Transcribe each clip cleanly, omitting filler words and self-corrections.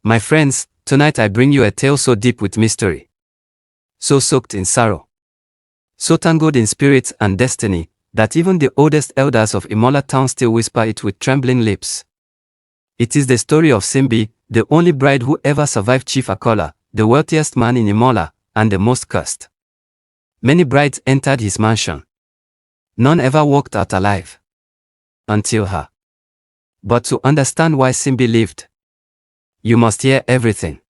My friends, tonight I bring you a tale so deep with mystery, so soaked in sorrow, so tangled in spirits and destiny, that even the oldest elders of Imola town still whisper it with trembling lips. It is the story of Simbi, the only bride who ever survived Chief Akala, the wealthiest man in Imola, and the most cursed. Many brides entered his mansion. None ever walked out alive. Until her. But to understand why Simbi lived, you must hear everything.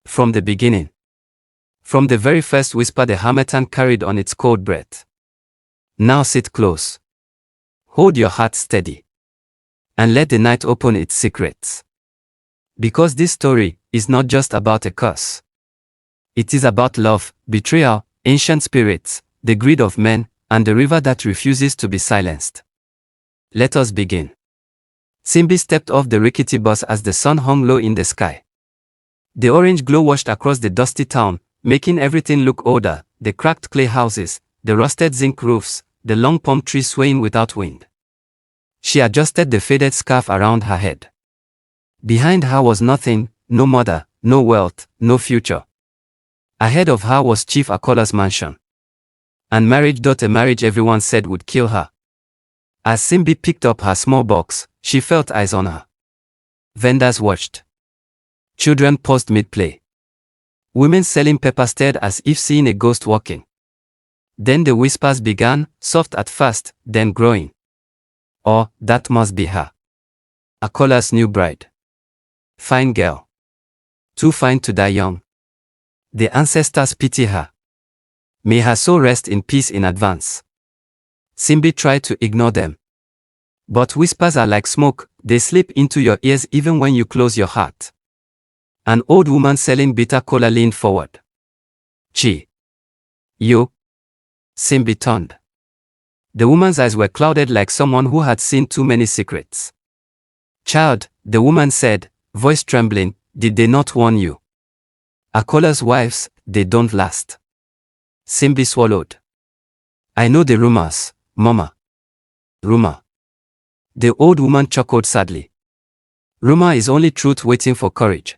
From the beginning. From the very first whisper the harmattan carried on its cold breath. Now sit close. Hold your heart steady. And let the night open its secrets. Because this story is not just about a curse. It is about love, betrayal, ancient spirits, the greed of men, and the river that refuses to be silenced. Let us begin. Simbi stepped off the rickety bus as the sun hung low in the sky. The orange glow washed across the dusty town, making everything look older, the cracked clay houses, the rusted zinc roofs, the long palm trees swaying without wind. She adjusted the faded scarf around her head. Behind her was nothing, no mother, no wealth, no future. Ahead of her was Chief Akala's mansion. And marriage, a marriage everyone said would kill her. As Simbi picked up her small box, she felt eyes on her. Vendors watched. Children paused mid-play. Women selling pepper stared as if seeing a ghost walking. Then the whispers began, soft at first, then growing. Oh, that must be her. Akala's new bride. Fine girl. Too fine to die young. The ancestors pity her. May her soul rest in peace in advance. Simbi tried to ignore them. But whispers are like smoke, they slip into your ears even when you close your heart. An old woman selling bitter cola leaned forward. Chi. You? Simbi turned. The woman's eyes were clouded like someone who had seen too many secrets. Child, the woman said, voice trembling, did they not warn you? Akala's wives, they don't last. Simbi swallowed. I know the rumors, Mama. Rumor. The old woman chuckled sadly. Rumor is only truth waiting for courage.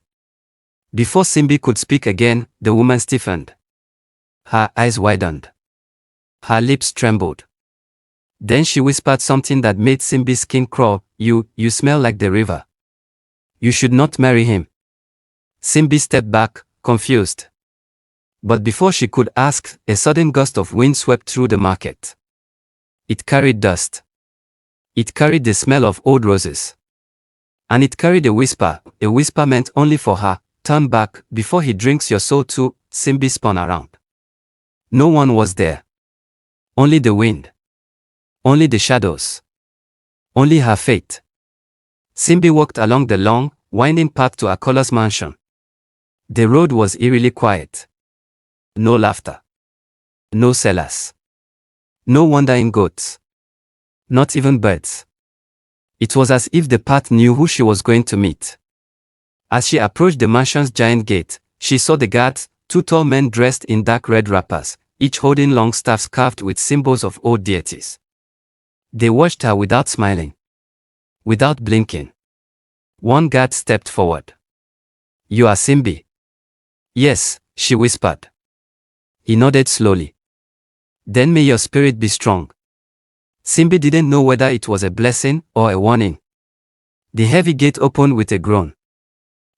Before Simbi could speak again, the woman stiffened. Her eyes widened. Her lips trembled. Then she whispered something that made Simbi's skin crawl. You smell like the river. You should not marry him. Simbi stepped back, confused. But before she could ask, a sudden gust of wind swept through the market. It carried dust. It carried the smell of old roses. And it carried a whisper meant only for her. Turn back, before he drinks your soul too. Simbi spun around. No one was there. Only the wind. Only the shadows. Only her fate. Simbi walked along the long, winding path to Akala's mansion. The road was eerily quiet. No laughter. No sellers. No wandering goats. Not even birds. It was as if the path knew who she was going to meet. As she approached the mansion's giant gate, she saw the guards, two tall men dressed in dark red wrappers, each holding long staffs carved with symbols of old deities. They watched her without smiling. Without blinking. One guard stepped forward. You are Simbi? Yes, she whispered. He nodded slowly. Then may your spirit be strong. Simbi didn't know whether it was a blessing or a warning. The heavy gate opened with a groan.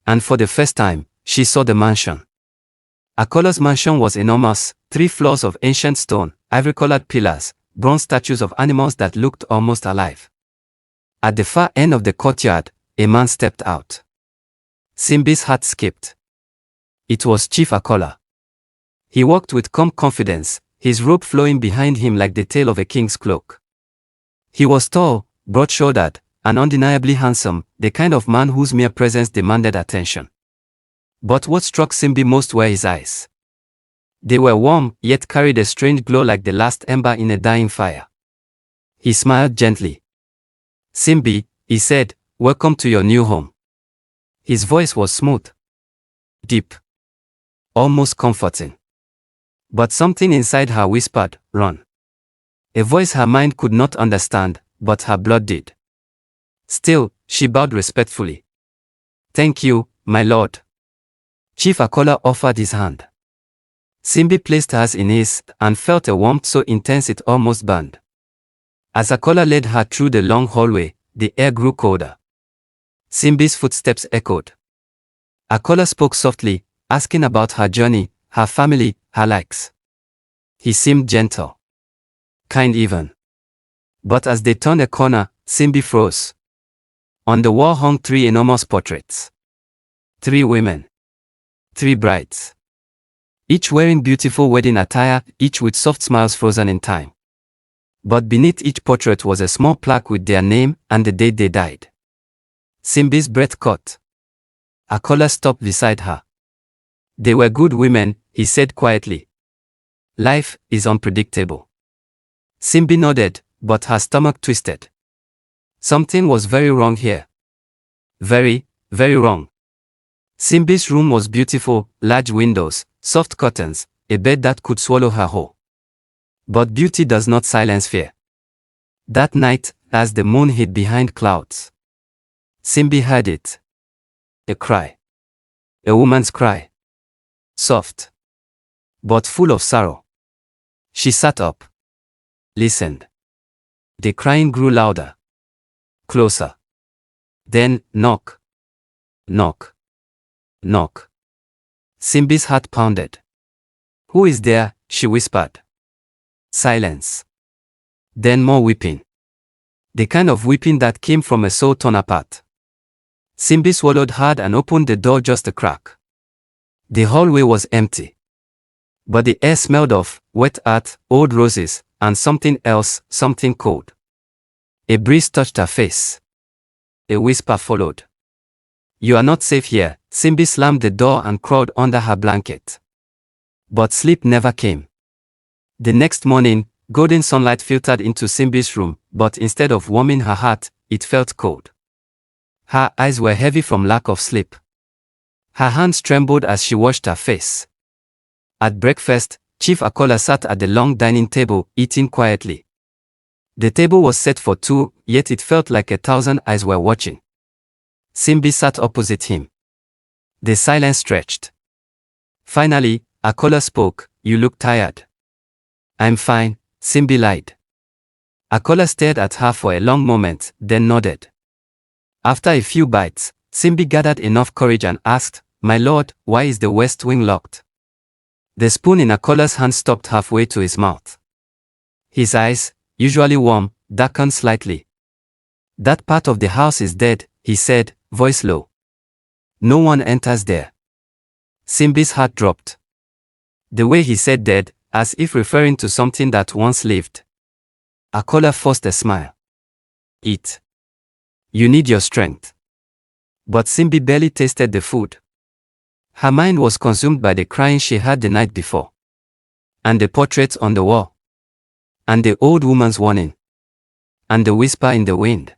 And for the first time, she saw the mansion. Akala's mansion was enormous, 3 floors of ancient stone, ivory-colored pillars, bronze statues of animals that looked almost alive. At the far end of the courtyard, a man stepped out. Simbi's heart skipped. It was Chief Akala. He walked with calm confidence, his robe flowing behind him like the tail of a king's cloak. He was tall, broad-shouldered, and undeniably handsome, the kind of man whose mere presence demanded attention. But what struck Simbi most were his eyes. They were warm, yet carried a strange glow like the last ember in a dying fire. He smiled gently. Simbi, he said, welcome to your new home. His voice was smooth. Deep. Almost comforting. But something inside her whispered, run. A voice her mind could not understand, but her blood did. Still, she bowed respectfully. Thank you, my lord. Chief Akala offered his hand. Simbi placed hers in his and felt a warmth so intense it almost burned. As Akala led her through the long hallway, the air grew colder. Simbi's footsteps echoed. Akala spoke softly, asking about her journey, her family, her likes. He seemed gentle, kind even. But as they turned a corner, Simbi froze. On the wall hung 3 enormous portraits. 3 women. 3 brides. Each wearing beautiful wedding attire, each with soft smiles frozen in time. But beneath each portrait was a small plaque with their name and the date they died. Simbi's breath caught. Akala stopped beside her. They were good women, he said quietly. Life is unpredictable. Simbi nodded, but her stomach twisted. Something was very wrong here. Very, very wrong. Simbi's room was beautiful, large windows, soft curtains, a bed that could swallow her whole. But beauty does not silence fear. That night, as the moon hid behind clouds, Simbi heard it. A cry. A woman's cry. Soft, but full of sorrow. She sat up. Listened. The crying grew louder. Closer. Then, knock. Knock. Knock. Simbi's heart pounded. Who is there? She whispered. Silence. Then more weeping. The kind of weeping that came from a soul torn apart. Simbi swallowed hard and opened the door just a crack. The hallway was empty. But the air smelled of wet earth, old roses, and something else, something cold. A breeze touched her face. A whisper followed. You are not safe here. Simbi slammed the door and crawled under her blanket. But sleep never came. The next morning, golden sunlight filtered into Simbi's room, but instead of warming her heart, it felt cold. Her eyes were heavy from lack of sleep. Her hands trembled as she washed her face. At breakfast, Chief Akala sat at the long dining table, eating quietly. The table was set for 2, yet it felt like 1,000 eyes were watching. Simbi sat opposite him. The silence stretched. Finally, Akala spoke. You look tired. I'm fine, Simbi lied. Akala stared at her for a long moment, then nodded. After a few bites, Simbi gathered enough courage and asked, My lord, why is the west wing locked? The spoon in Akala's hand stopped halfway to his mouth. His eyes, usually warm, darkened slightly. That part of the house is dead, he said, voice low. No one enters there. Simbi's heart dropped. The way he said dead, as if referring to something that once lived. Akala forced a smile. Eat. You need your strength. But Simbi barely tasted the food. Her mind was consumed by the crying she heard the night before. And the portraits on the wall. And the old woman's warning. And the whisper in the wind.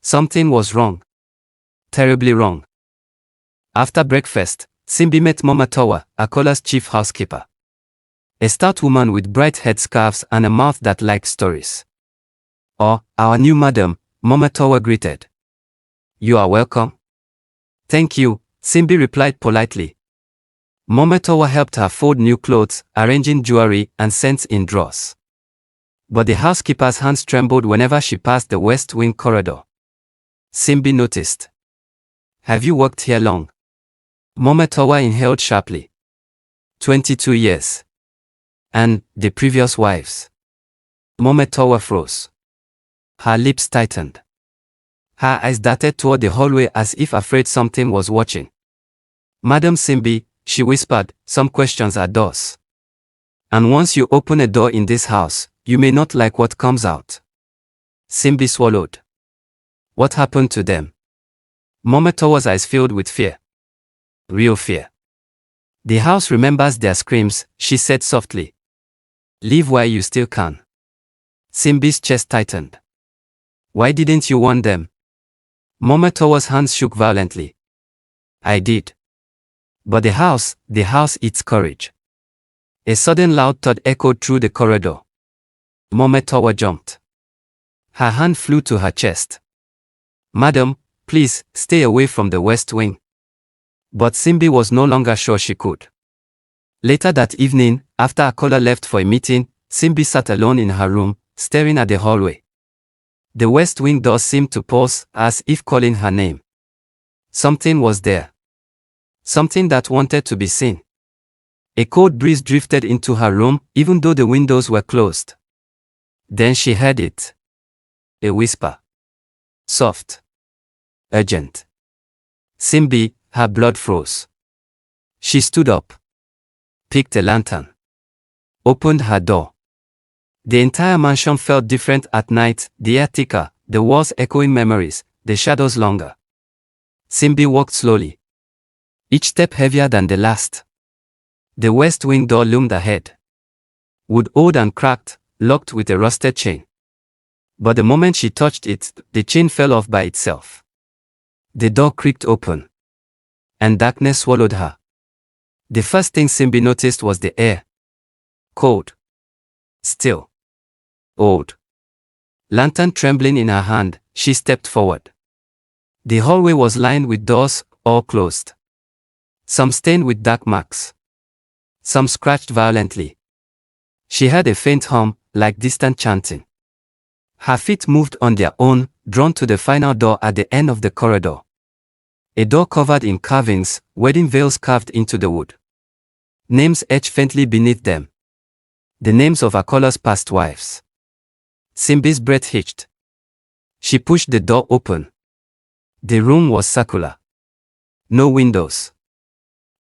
Something was wrong. Terribly wrong. After breakfast, Simbi met Mama, Akala's chief housekeeper. A stout woman with bright head scarves and a mouth that liked stories. Oh, our new madam, Mama greeted. You are welcome. Thank you, Simbi replied politely. Mama helped her fold new clothes, arranging jewelry and scents in drawers. But the housekeeper's hands trembled whenever she passed the west wing corridor. Simbi noticed. Have you worked here long? Mama inhaled sharply. 22 years. And the previous wives? Mama froze. Her lips tightened. Her eyes darted toward the hallway as if afraid something was watching. Madam Simbi, she whispered, some questions are doors. And once you open a door in this house, you may not like what comes out. Simbi swallowed. What happened to them? Mama eyes filled with fear. Real fear. The house remembers their screams, she said softly. Leave while you still can. Simbi's chest tightened. Why didn't you warn them? Mama hands shook violently. I did. But the house eats courage. A sudden loud thud echoed through the corridor. Mama jumped. Her hand flew to her chest. Madam, please, stay away from the west wing. But Simbi was no longer sure she could. Later that evening, after Akala left for a meeting, Simbi sat alone in her room, staring at the hallway. The west wing door seemed to pause, as if calling her name. Something was there. Something that wanted to be seen. A cold breeze drifted into her room, even though the windows were closed. Then she heard it. A whisper. Soft. Urgent. Simbi, her blood froze. She stood up. Picked a lantern. Opened her door. The entire mansion felt different at night, the air thicker, the walls echoing memories, the shadows longer. Simbi walked slowly. Each step heavier than the last. The west wing door loomed ahead. Wood old and cracked, locked with a rusted chain. But the moment she touched it, the chain fell off by itself. The door creaked open. And darkness swallowed her. The first thing Simbi noticed was the air. Cold. Still. Old. Lantern trembling in her hand, she stepped forward. The hallway was lined with doors, all closed. Some stained with dark marks. Some scratched violently. She heard a faint hum, like distant chanting. Her feet moved on their own, drawn to the final door at the end of the corridor. A door covered in carvings, wedding veils carved into the wood. Names etched faintly beneath them. The names of Akala's past wives. Simbi's breath hitched. She pushed the door open. The room was circular. No windows.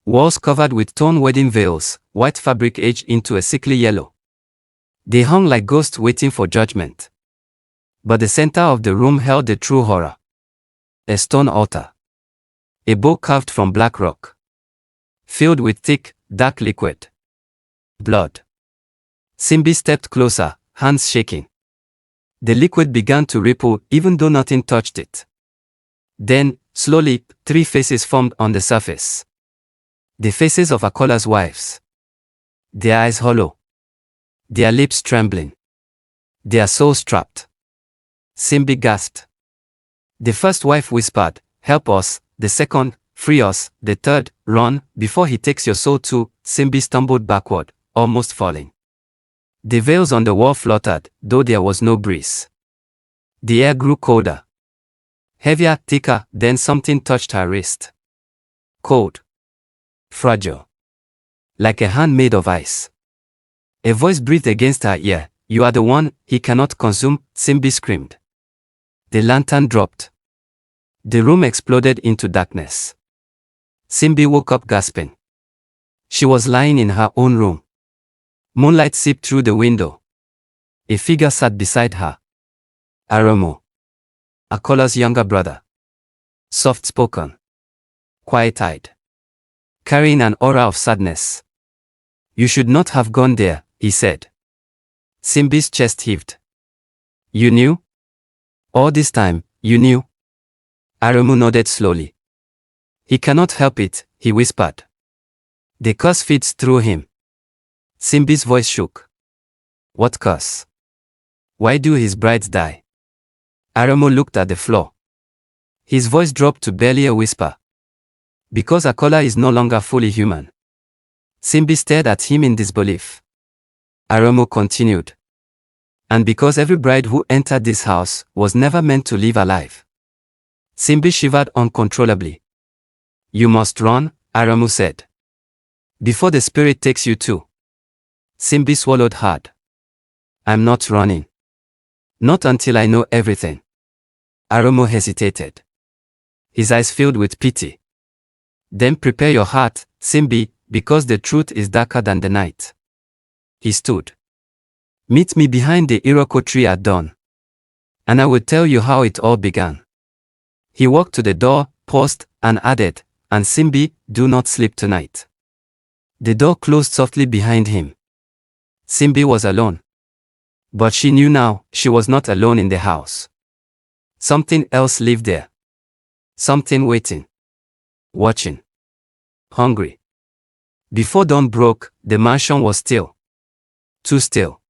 Walls covered with torn wedding veils, white fabric aged into a sickly yellow. They hung like ghosts waiting for judgment. But the center of the room held the true horror. A stone altar. A bowl carved from black rock. Filled with thick, dark liquid. Blood. Simbi stepped closer, hands shaking. The liquid began to ripple even though nothing touched it. Then, slowly, 3 faces formed on the surface. The faces of Akala's wives. Their eyes hollow. Their lips trembling. Their souls trapped. Simbi gasped. The first wife whispered, "Help us," the second, "Free us," the third, "Run, before he takes your soul too." Simbi stumbled backward, almost falling. The veils on the wall fluttered, though there was no breeze. The air grew colder. Heavier, thicker, then something touched her wrist. Cold. Fragile. Like a hand made of ice. A voice breathed against her ear. "You are the one he cannot consume," Simbi screamed. The lantern dropped. The room exploded into darkness. Simbi woke up gasping. She was lying in her own room. Moonlight seeped through the window. A figure sat beside her. Aramo. Akala's younger brother. Soft-spoken. Quiet-eyed. Carrying an aura of sadness. "You should not have gone there," he said. Simbi's chest heaved. "You knew? All this time, you knew?" Aramo nodded slowly. "He cannot help it," he whispered. "The curse feeds through him." Simbi's voice shook. "What curse? Why do his brides die?" Aramo looked at the floor. His voice dropped to barely a whisper. "Because Akala is no longer fully human." Simbi stared at him in disbelief. Aramo continued. "And because every bride who entered this house was never meant to live alive." Simbi shivered uncontrollably. "You must run," Aramo said. "Before the spirit takes you too." Simbi swallowed hard. "I'm not running. Not until I know everything." Aramo hesitated. His eyes filled with pity. "Then prepare your heart, Simbi, because the truth is darker than the night." He stood. "Meet me behind the Iroko tree at dawn. And I will tell you how it all began." He walked to the door, paused, and added, "And Simbi, do not sleep tonight." The door closed softly behind him. Simbi was alone. But she knew now, she was not alone in the house. Something else lived there. Something waiting. Watching. Hungry. Before dawn broke, the mansion was still. Too still.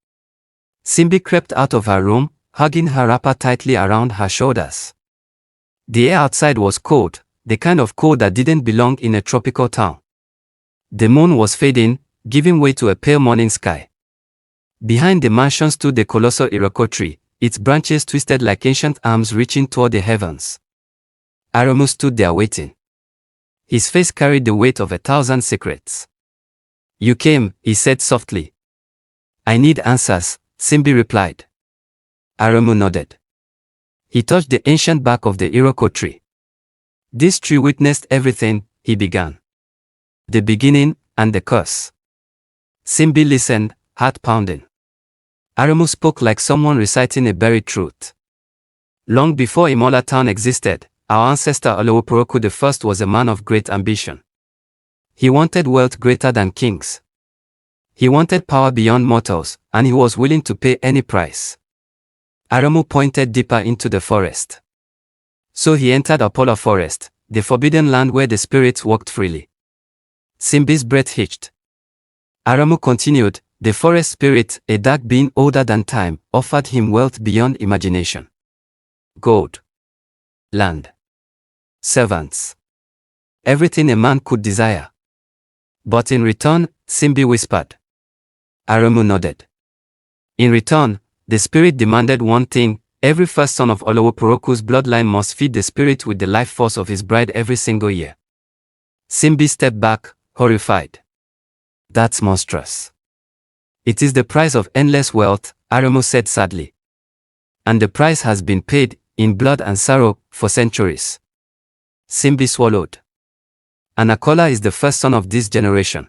Simbi crept out of her room, hugging her wrapper tightly around her shoulders. The air outside was cold, the kind of cold that didn't belong in a tropical town. The moon was fading, giving way to a pale morning sky. Behind the mansion stood the colossal Iroko tree, its branches twisted like ancient arms reaching toward the heavens. Aramu stood there waiting. His face carried the weight of 1,000 secrets. "You came," he said softly. "I need answers," Simbi replied. Aramu nodded. He touched the ancient bark of the Iroko tree. "This tree witnessed everything," he began. "The beginning and the curse." Simbi listened, heart pounding. Aramu spoke like someone reciting a buried truth. Long before Imola town existed, our ancestor Olowoporoku I was a man of great ambition. He wanted wealth greater than kings. He wanted power beyond mortals, and he was willing to pay any price. Aramu pointed deeper into the forest. So he entered Apollo Forest, the forbidden land where the spirits walked freely. Simbi's breath hitched. Aramu continued, "The forest spirit, a dark being older than time, offered him wealth beyond imagination. Gold, land, servants, everything a man could desire. But in return," Simbi whispered. Aramu nodded. "In return, the spirit demanded one thing: every first son of Olowoporoku's bloodline must feed the spirit with the life force of his bride every single year." Simbi stepped back, horrified. "That's monstrous." "It is the price of endless wealth," Aramu said sadly. "And the price has been paid, in blood and sorrow, for centuries." Simbi swallowed. "And Akala is the first son of this generation."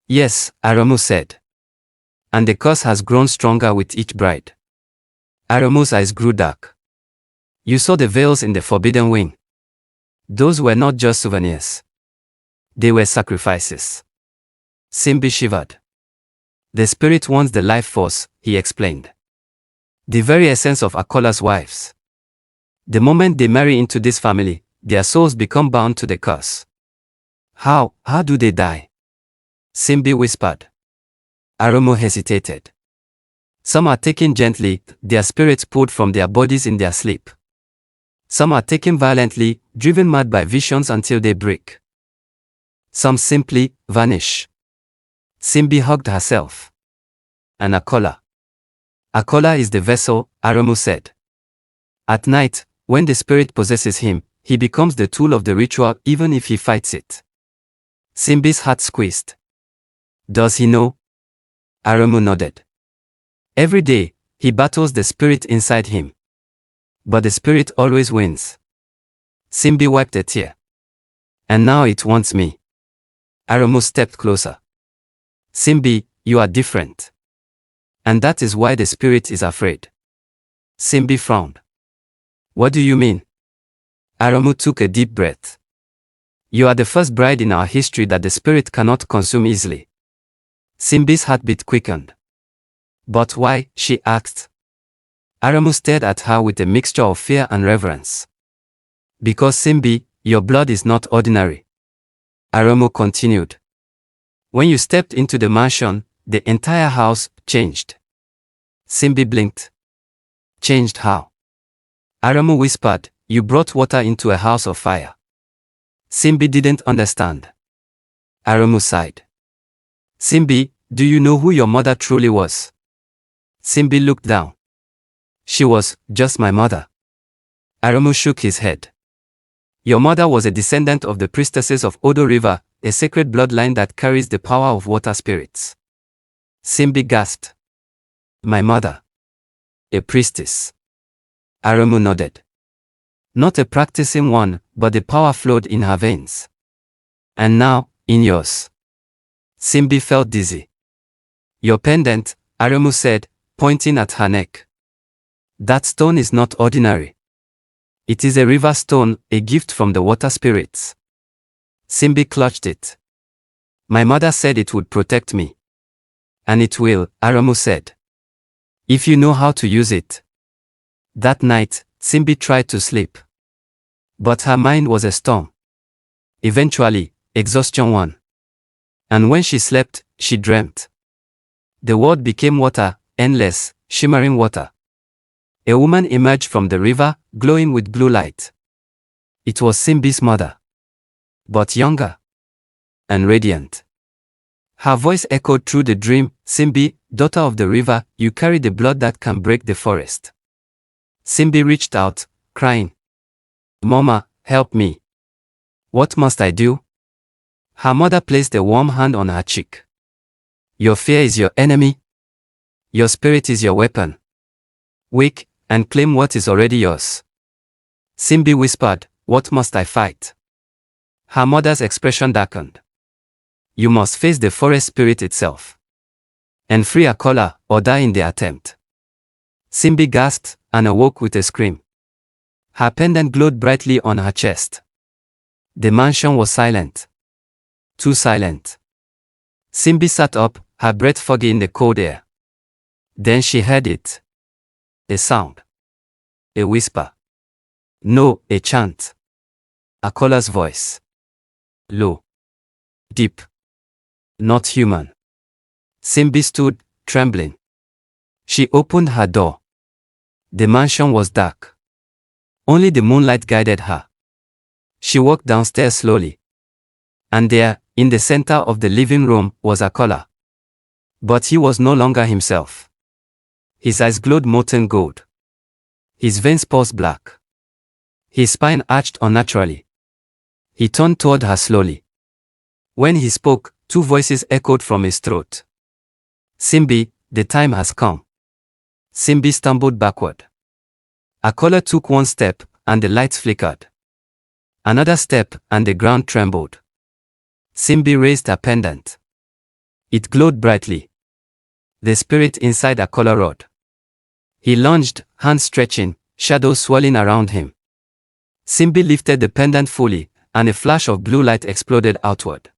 "Yes," Aramu said. "And the curse has grown stronger with each bride." Aramu's eyes grew dark. "You saw the veils in the forbidden wing. Those were not just souvenirs. They were sacrifices." Simbi shivered. "The spirit wants the life force," he explained. "The very essence of Akala's wives. The moment they marry into this family, their souls become bound to the curse." How do they die?" Simbi whispered. Aramu hesitated. "Some are taken gently, their spirits pulled from their bodies in their sleep. Some are taken violently, driven mad by visions until they break. Some simply vanish." Simbi hugged herself. "And Akala?" "Akala is the vessel," Aramu said. "At night, when the spirit possesses him, he becomes the tool of the ritual even if he fights it." Simbi's heart squeezed. "Does he know?" Aramu nodded. "Every day, he battles the spirit inside him. But the spirit always wins." Simbi wiped a tear. "And now it wants me." Aramu stepped closer. "Simbi, you are different. And that is why the spirit is afraid." Simbi frowned. "What do you mean?" Aramu took a deep breath. "You are the first bride in our history that the spirit cannot consume easily." Simbi's heartbeat quickened. "But why?" she asked. Aramu stared at her with a mixture of fear and reverence. "Because Simbi, your blood is not ordinary." Aramu continued. "When you stepped into the mansion, the entire house changed." Simbi blinked. "Changed how?" Aramu whispered, "You brought water into a house of fire." Simbi didn't understand. Aramu sighed. "Simbi, do you know who your mother truly was?" Simbi looked down. "She was just my mother." Aramu shook his head. "Your mother was a descendant of the priestesses of Odo River, a sacred bloodline that carries the power of water spirits." Simbi gasped. "My mother? A priestess?" Aramu nodded. "Not a practicing one, but the power flowed in her veins. And now, in yours." Simbi felt dizzy. "Your pendant," Aramu said, pointing at her neck. "That stone is not ordinary. It is a river stone, a gift from the water spirits." Simbi clutched it. "My mother said it would protect me." "And it will," Aramu said. "If you know how to use it." That night, Simbi tried to sleep. But her mind was a storm. Eventually, exhaustion won. And when she slept, she dreamt. The world became water, endless, shimmering water. A woman emerged from the river, glowing with blue light. It was Simbi's mother, but younger and radiant. Her voice echoed through the dream, "Simbi, daughter of the river, you carry the blood that can break the forest." Simbi reached out, crying, "Mama, help me. What must I do?" Her mother placed a warm hand on her cheek. "Your fear is your enemy. Your spirit is your weapon. Wake and claim what is already yours." Simbi whispered, "What must I fight?" Her mother's expression darkened. "You must face the forest spirit itself and free Akala or die in the attempt." Simbi gasped and awoke with a scream. Her pendant glowed brightly on her chest. The mansion was silent. Too silent. Simbi sat up, her breath foggy in the cold air. Then she heard it. A sound. A whisper. No, a chant. Akala's voice. Low. Deep. Not human. Simbi stood, trembling. She opened her door. The mansion was dark. Only the moonlight guided her. She walked downstairs slowly. And there, in the center of the living room, was Akala. But he was no longer himself. His eyes glowed molten gold. His veins pulsed black. His spine arched unnaturally. He turned toward her slowly. When he spoke, two voices echoed from his throat. "Simbi, the time has come." Simbi stumbled backward. Akala took one step, and the lights flickered. Another step, and the ground trembled. Simbi raised her pendant. It glowed brightly. The spirit inside Akala roared. He lunged, hands stretching, shadows swirling around him. Simbi lifted the pendant fully, and a flash of blue light exploded outward.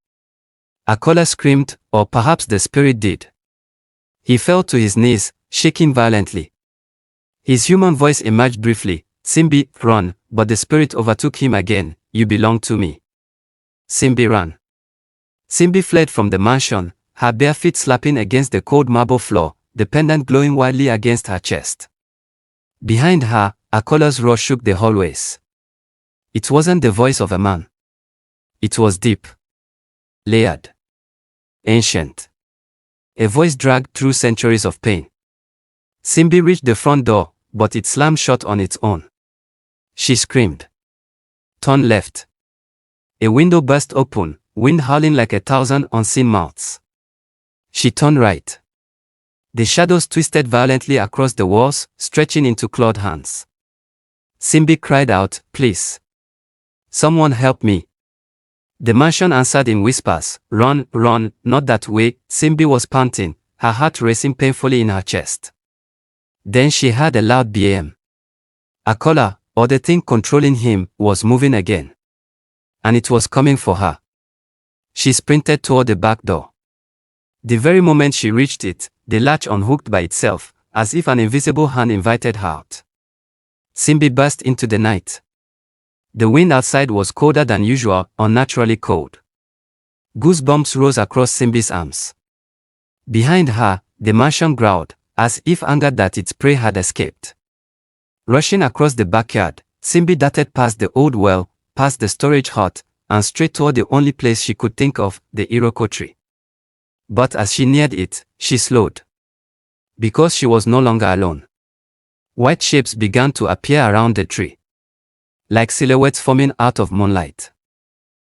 Akala screamed, or perhaps the spirit did. He fell to his knees, shaking violently. His human voice emerged briefly, "Simbi, run," but the spirit overtook him again, "You belong to me." Simbi ran. Simbi fled from the mansion, her bare feet slapping against the cold marble floor, the pendant glowing wildly against her chest. Behind her, Akala's roar shook the hallways. It wasn't the voice of a man. It was deep. Layered. Ancient. A voice dragged through centuries of pain. Simbi reached the front door, but it slammed shut on its own. She screamed. Turn left. A window burst open, wind howling like 1,000 unseen mouths. She turned right. The shadows twisted violently across the walls, stretching into clawed hands. Simbi cried out, "Please. Someone help me." The mansion answered in whispers, "Run, run, not that way." Simbi was panting, her heart racing painfully in her chest. Then she heard a loud BAM. Akala, or the thing controlling him, was moving again. And it was coming for her. She sprinted toward the back door. The very moment she reached it, the latch unhooked by itself, as if an invisible hand invited her out. Simbi burst into the night. The wind outside was colder than usual, unnaturally cold. Goosebumps rose across Simbi's arms. Behind her, the mansion growled, as if angered that its prey had escaped. Rushing across the backyard, Simbi darted past the old well, past the storage hut, and straight toward the only place she could think of, the Iroko tree. But as she neared it, she slowed. Because she was no longer alone. White shapes began to appear around the tree, like silhouettes forming out of moonlight.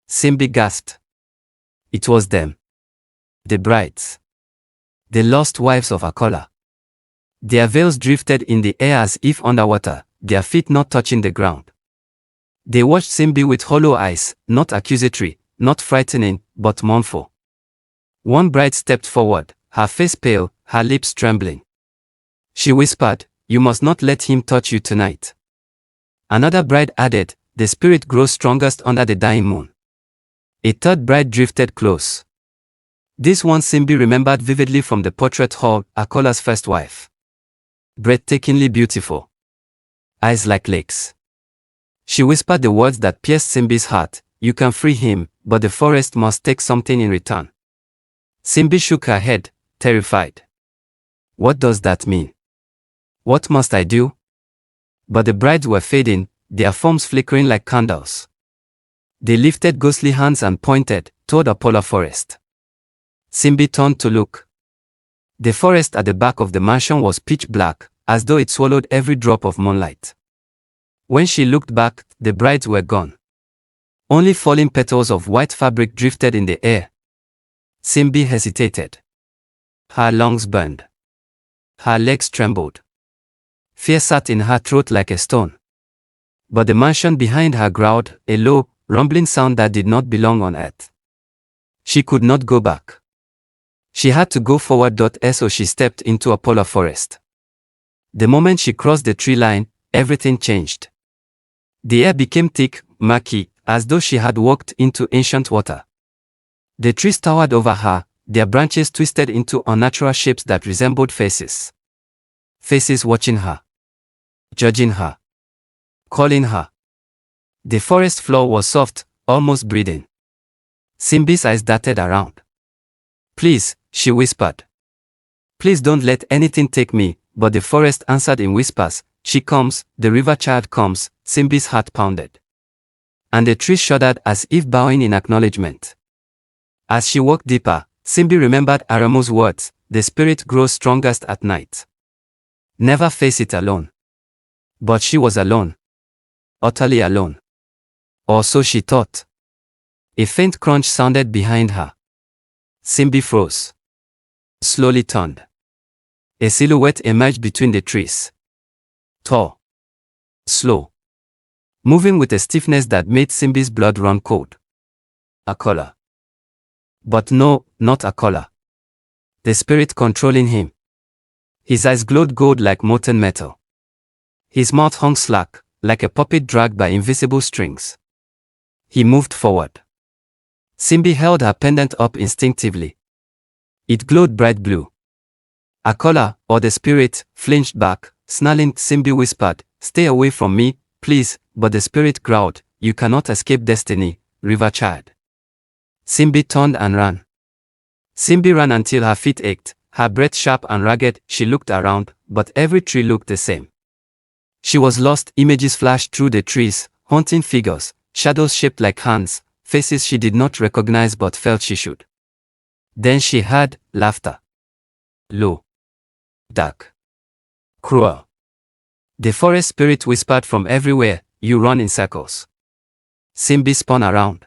Simbi gasped. It was them. The brides. The lost wives of Akala. Their veils drifted in the air as if underwater, their feet not touching the ground. They watched Simbi with hollow eyes, not accusatory, not frightening, but mournful. One bride stepped forward, her face pale, her lips trembling. She whispered, "You must not let him touch you tonight." Another bride added, "The spirit grows strongest under the dying moon." A third bride drifted close. This one Simbi remembered vividly from the portrait hall, Akala's first wife. Breathtakingly beautiful. Eyes like lakes. She whispered the words that pierced Simbi's heart, "You can free him, but the forest must take something in return." Simbi shook her head, terrified. What does that mean? What must I do? But the brides were fading, their forms flickering like candles. They lifted ghostly hands and pointed toward a polar forest. Simbi turned to look. The forest at the back of the mansion was pitch black, as though it swallowed every drop of moonlight. When she looked back, the brides were gone. Only falling petals of white fabric drifted in the air. Simbi hesitated. Her lungs burned. Her legs trembled. Fear sat in her throat like a stone. But the mansion behind her growled, a low, rumbling sound that did not belong on earth. She could not go back. She had to go forward. So she stepped into a polar forest. The moment she crossed the tree line, everything changed. The air became thick, murky, as though she had walked into ancient water. The trees towered over her, their branches twisted into unnatural shapes that resembled faces. Faces watching her. Judging her. Calling her. The forest floor was soft, almost breathing. Simbi's eyes darted around. Please, she whispered. Please don't let anything take me, but the forest answered in whispers. She comes, the river child comes. Simbi's heart pounded. And the tree shuddered as if bowing in acknowledgement. As she walked deeper, Simbi remembered Aramu's words, the spirit grows strongest at night. Never face it alone. But she was alone. Utterly alone. Or so she thought. A faint crunch sounded behind her. Simbi froze. Slowly turned. A silhouette emerged between the trees. Tall. Slow. Moving with a stiffness that made Simbi's blood run cold. Akala. But no, not Akala. The spirit controlling him. His eyes glowed gold like molten metal. His mouth hung slack, like a puppet dragged by invisible strings. He moved forward. Simbi held her pendant up instinctively. It glowed bright blue. Akala, or the spirit, flinched back, snarling. Simbi whispered, "Stay away from me, please," but the spirit growled, "You cannot escape destiny, river child." Simbi turned and ran. Simbi ran until her feet ached, her breath sharp and ragged. She looked around, but every tree looked the same. She was lost. Images flashed through the trees, haunting figures, shadows shaped like hands, faces she did not recognize but felt she should. Then she heard laughter. Low. Dark. Cruel. The forest spirit whispered from everywhere, "You run in circles." Simbi spun around.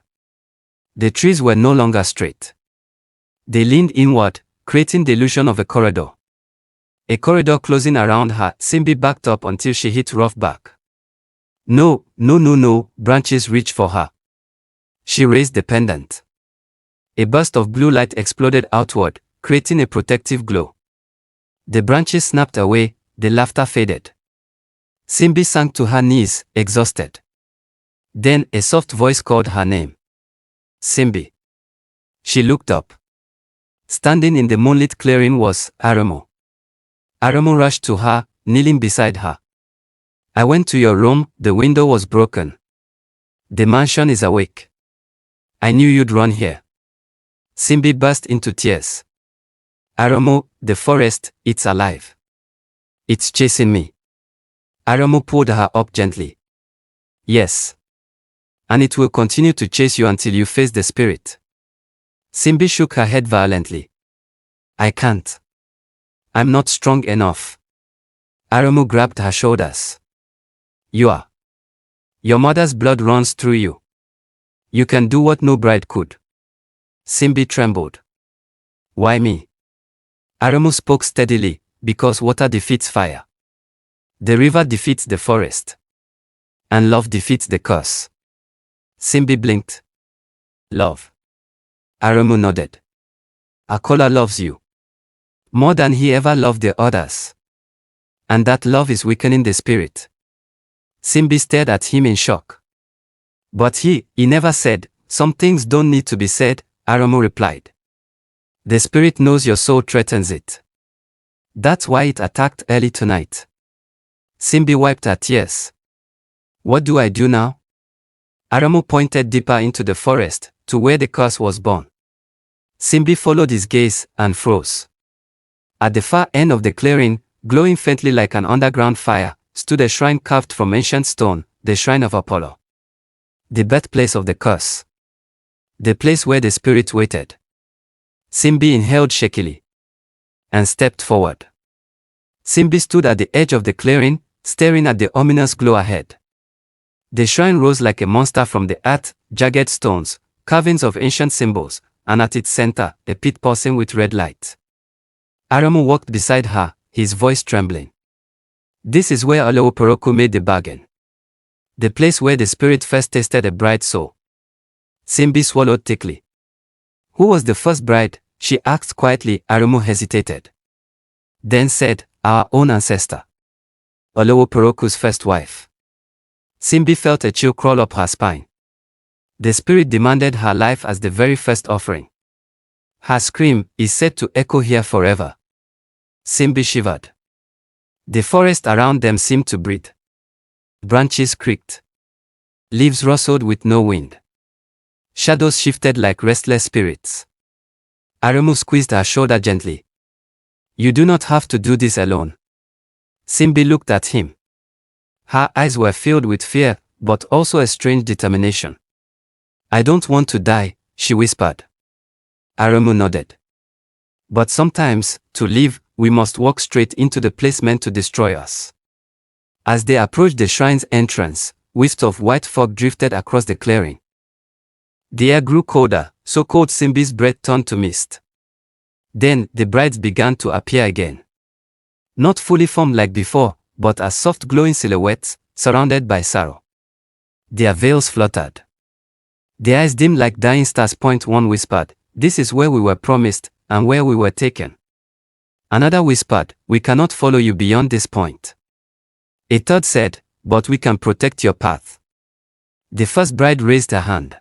The trees were no longer straight. They leaned inward, creating the illusion of a corridor. A corridor closing around her. Simbi backed up until she hit rough back. No, branches reached for her. She raised the pendant. A burst of blue light exploded outward, creating a protective glow. The branches snapped away, the laughter faded. Simbi sank to her knees, exhausted. Then a soft voice called her name. Simbi. She looked up. Standing in the moonlit clearing was Aramu. Aramu rushed to her, kneeling beside her. "I went to your room, the window was broken. The mansion is awake. I knew you'd run here." Simbi burst into tears. "Aramu, the forest, it's alive. It's chasing me." Aramu pulled her up gently. "Yes. And it will continue to chase you until you face the spirit." Simbi shook her head violently. "I can't. I'm not strong enough." Aramu grabbed her shoulders. "You are. Your mother's blood runs through you. You can do what no bride could." Simbi trembled. "Why me?" Aramu spoke steadily, "Because water defeats fire. The river defeats the forest. And love defeats the curse." Simbi blinked. "Love." Aramu nodded. "Akala loves you. More than he ever loved the others. And that love is weakening the spirit." Simbi stared at him in shock. "But he never said, some things don't need to be said," Aramu replied. "The spirit knows your soul threatens it. That's why it attacked early tonight." Simbi wiped her tears. "What do I do now?" Aramu pointed deeper into the forest, to where the curse was born. Simbi followed his gaze and froze. At the far end of the clearing, glowing faintly like an underground fire, stood a shrine carved from ancient stone, the shrine of Apollo. The birthplace of the curse. The place where the spirit waited. Simbi inhaled shakily and stepped forward. Simbi stood at the edge of the clearing, staring at the ominous glow ahead. The shrine rose like a monster from the earth, jagged stones, carvings of ancient symbols, and at its center, a pit pulsing with red light. Aramu walked beside her, his voice trembling. This is where Oleoporoku made the bargain. The place where the spirit first tasted a bride's soul. Simbi swallowed thickly. Who was the first bride? She asked quietly. Aramu hesitated. Then said, our own ancestor. Oleoporoku's first wife. Simbi felt a chill crawl up her spine. The spirit demanded her life as the very first offering. Her scream is said to echo here forever. Simbi shivered. The forest around them seemed to breathe. Branches creaked. Leaves rustled with no wind. Shadows shifted like restless spirits. Aramu squeezed her shoulder gently. You do not have to do this alone. Simbi looked at him. Her eyes were filled with fear, but also a strange determination. I don't want to die, she whispered. Aramu nodded. But sometimes, to live, we must walk straight into the place meant to destroy us. As they approached the shrine's entrance, wisps of white fog drifted across the clearing. The air grew colder, so cold Simbi's breath turned to mist. Then, the brides began to appear again. Not fully formed like before, but as soft glowing silhouettes, surrounded by sorrow. Their veils fluttered. Their eyes dimmed like dying stars. One whispered, this is where we were promised, and where we were taken. Another whispered, we cannot follow you beyond this point. A third said, but we can protect your path. The first bride raised her hand.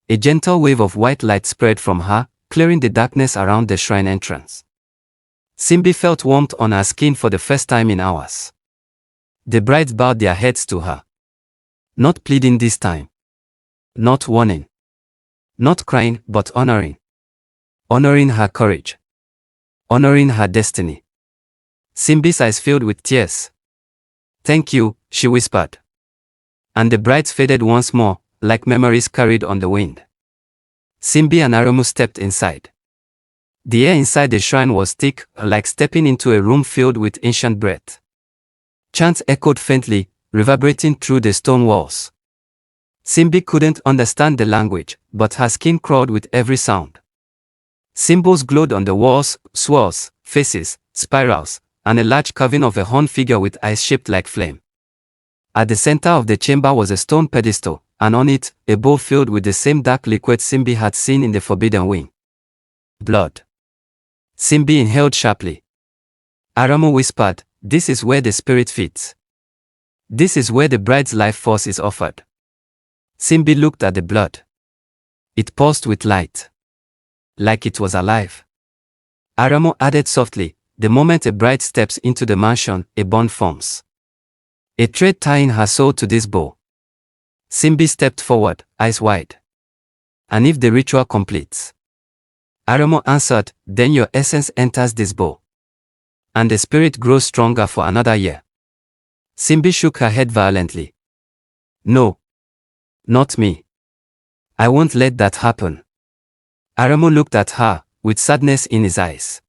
A gentle wave of white light spread from her, clearing the darkness around the shrine entrance. Simbi felt warmth on her skin for the first time in hours. The brides bowed their heads to her. Not pleading this time. Not warning. Not crying, but honoring. Honoring her courage. Honoring her destiny. Simbi's eyes filled with tears. Thank you, she whispered. And the brides faded once more, like memories carried on the wind. Simbi and Aramu stepped inside. The air inside the shrine was thick, like stepping into a room filled with ancient breath. Chants echoed faintly, reverberating through the stone walls. Simbi couldn't understand the language, but her skin crawled with every sound. Symbols glowed on the walls, swirls, faces, spirals, and a large carving of a horned figure with eyes shaped like flame. At the center of the chamber was a stone pedestal, and on it, a bowl filled with the same dark liquid Simbi had seen in the Forbidden Wing. Blood. Simbi inhaled sharply. Aramu whispered, this is where the spirit feeds. This is where the bride's life force is offered. Simbi looked at the blood. It pulsed with light. Like it was alive. Aramu added softly, the moment a bride steps into the mansion, a bond forms. A thread tying her soul to this bowl. Simbi stepped forward, eyes wide. And if the ritual completes? Aramu answered, then your essence enters this bowl. And the spirit grows stronger for another year. Simbi shook her head violently. No. Not me. I won't let that happen. Aramu looked at her, with sadness in his eyes.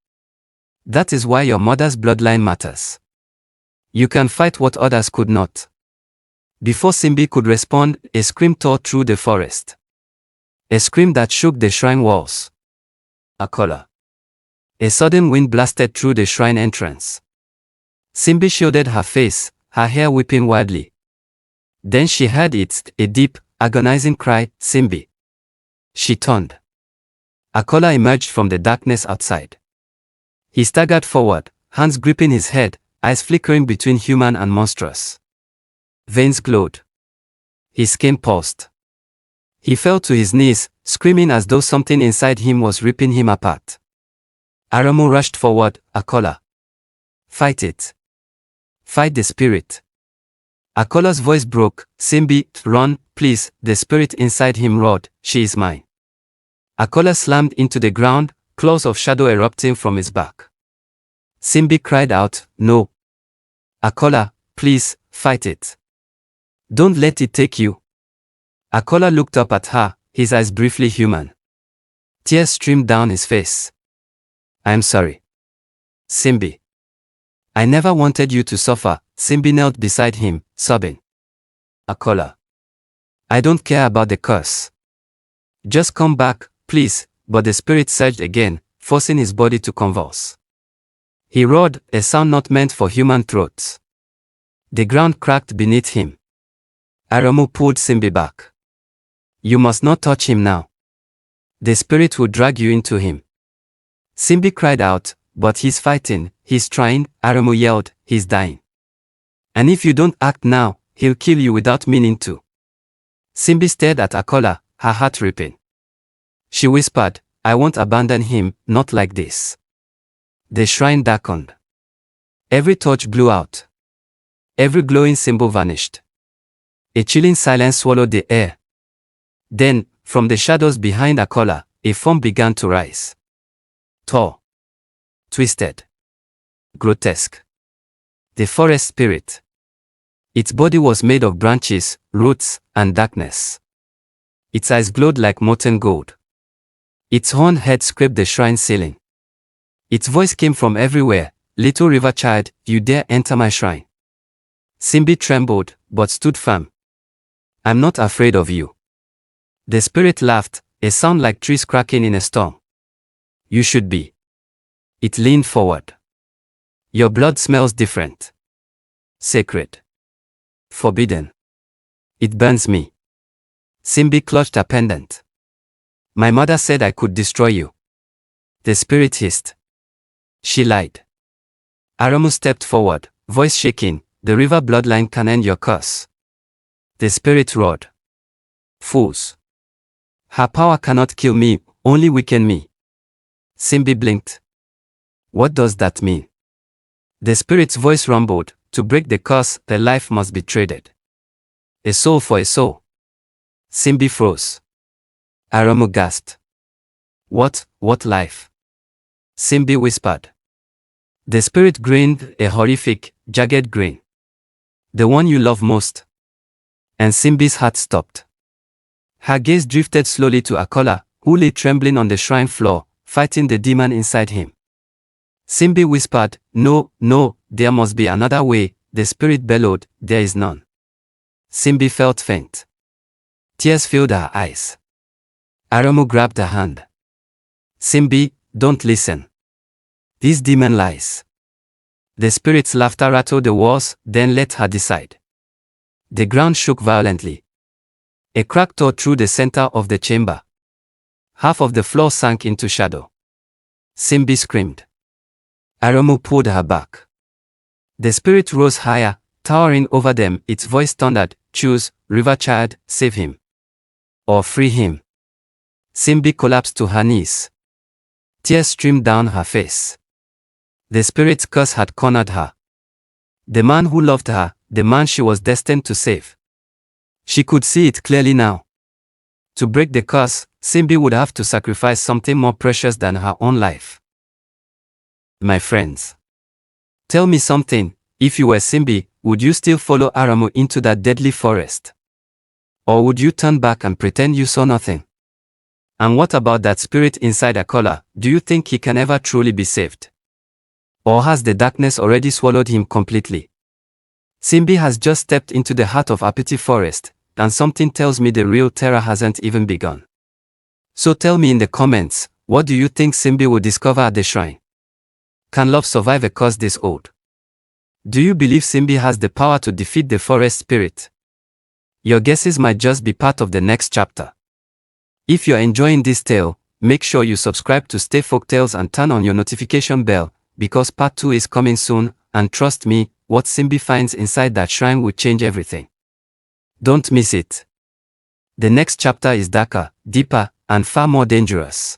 That is why your mother's bloodline matters. You can fight what others could not. Before Simbi could respond, a scream tore through the forest. A scream that shook the shrine walls. Akala. A sudden wind blasted through the shrine entrance. Simbi shielded her face, her hair whipping wildly. Then she heard it, a deep, agonizing cry, Simbi. She turned. Akala emerged from the darkness outside. He staggered forward, hands gripping his head, eyes flickering between human and monstrous. Veins glowed. His skin pulsed. He fell to his knees, screaming as though something inside him was ripping him apart. Aramu rushed forward, Akala. Fight it. Fight the spirit. Akala's voice broke, Simbi, run, please, the spirit inside him roared, she is mine. Akala slammed into the ground, claws of shadow erupting from his back. Simbi cried out, no. Akala, please, fight it. Don't let it take you. Akala looked up at her, his eyes briefly human. Tears streamed down his face. I'm sorry, Simbi. I never wanted you to suffer. Simbi knelt beside him, sobbing. Akala. I don't care about the curse. Just come back, please. But the spirit surged again, forcing his body to convulse. He roared, a sound not meant for human throats. The ground cracked beneath him. Aramu pulled Simbi back. You must not touch him now. The spirit will drag you into him. Simbi cried out, but he's fighting, he's trying. Aramu yelled, he's dying. And if you don't act now, he'll kill you without meaning to. Simbi stared at Akala, her heart ripping. She whispered, I won't abandon him, not like this. The shrine darkened. Every torch blew out. Every glowing symbol vanished. A chilling silence swallowed the air. Then, from the shadows behind Akala, a form began to rise. Tall. Twisted. Grotesque. The forest spirit. Its body was made of branches, roots, and darkness. Its eyes glowed like molten gold. Its horned head scraped the shrine ceiling. Its voice came from everywhere. Little river child, you dare enter my shrine. Simbi trembled, but stood firm. I'm not afraid of you. The spirit laughed, a sound like trees cracking in a storm. You should be. It leaned forward. Your blood smells different. Sacred. Forbidden. It burns me. Simbi clutched a pendant. My mother said I could destroy you. The spirit hissed. She lied. Aramu stepped forward, voice shaking, the river bloodline can end your curse. The spirit roared. Fools. Her power cannot kill me, only weaken me. Simbi blinked. What does that mean? The spirit's voice rumbled, to break the curse, the life must be traded. A soul for a soul. Simbi froze. Aramu gasped. What life? Simbi whispered. The spirit grinned, a horrific, jagged grin. The one you love most. And Simbi's heart stopped. Her gaze drifted slowly to Akala, who lay trembling on the shrine floor, fighting the demon inside him. Simbi whispered, No, there must be another way. The spirit bellowed, there is none. Simbi felt faint. Tears filled her eyes. Aramu grabbed her hand. Simbi, don't listen. This demon lies. The spirit's laughter rattled the walls, then let her decide. The ground shook violently. A crack tore through the center of the chamber. Half of the floor sank into shadow. Simbi screamed. Aramu pulled her back. The spirit rose higher, towering over them. Its voice thundered, Choose, river child, save him. Or free him. Simbi collapsed to her knees. Tears streamed down her face. The spirit's curse had cornered her. The man who loved her, the man she was destined to save. She could see it clearly now. To break the curse, Simbi would have to sacrifice something more precious than her own life. My friends. Tell me something, if you were Simbi, would you still follow Aramu into that deadly forest? Or would you turn back and pretend you saw nothing? And what about that spirit inside Akala? Do you think he can ever truly be saved? Or has the darkness already swallowed him completely? Simbi has just stepped into the heart of Apiti Forest, and something tells me the real terror hasn't even begun. So tell me in the comments, what do you think Simbi will discover at the shrine? Can love survive a curse this old? Do you believe Simbi has the power to defeat the forest spirit? Your guesses might just be part of the next chapter. If you're enjoying this tale, make sure you subscribe to Stay Folktales and turn on your notification bell, because part 2 is coming soon, and trust me, what Simbi finds inside that shrine will change everything. Don't miss it. The next chapter is darker, deeper, and far more dangerous.